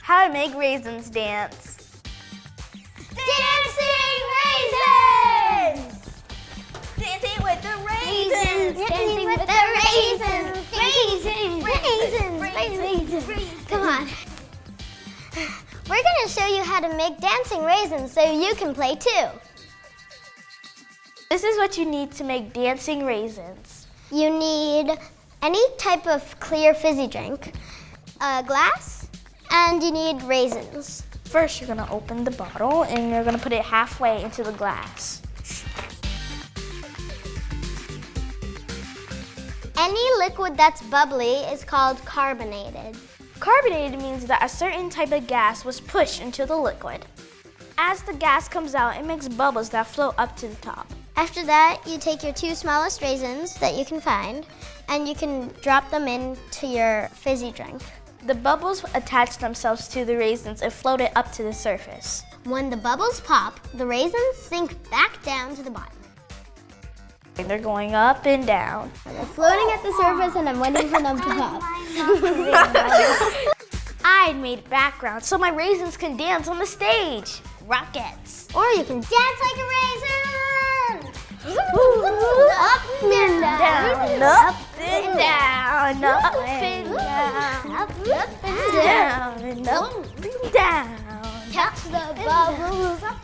How to make raisins dance. Dancing raisins! Dancing with the raisins! Dancing with the raisins! Raisins! Come on. We're going to show you how to make dancing raisins so you can play too. This is what you need to make dancing raisins. You need any type of clear fizzy drink, a glass, and you need raisins. First, you're gonna open the bottle and you're gonna put it halfway into the glass. Any liquid that's bubbly is called carbonated. Carbonated means that a certain type of gas was pushed into the liquid. As the gas comes out, it makes bubbles that float up to the top. After that, you take your 2 smallest raisins that you can find, and you can drop them into your fizzy drink. The bubbles attach themselves to the raisins and float it up to the surface. When the bubbles pop, the raisins sink back down to the bottom. And they're going up and down. They're floating at the surface, and I'm waiting for them to pop. I made background so my raisins can dance on the stage. Rockets. Or you can dance like a raisin! Up and down, up and down, up and down, up and down, and up and down. Catch the bubbles up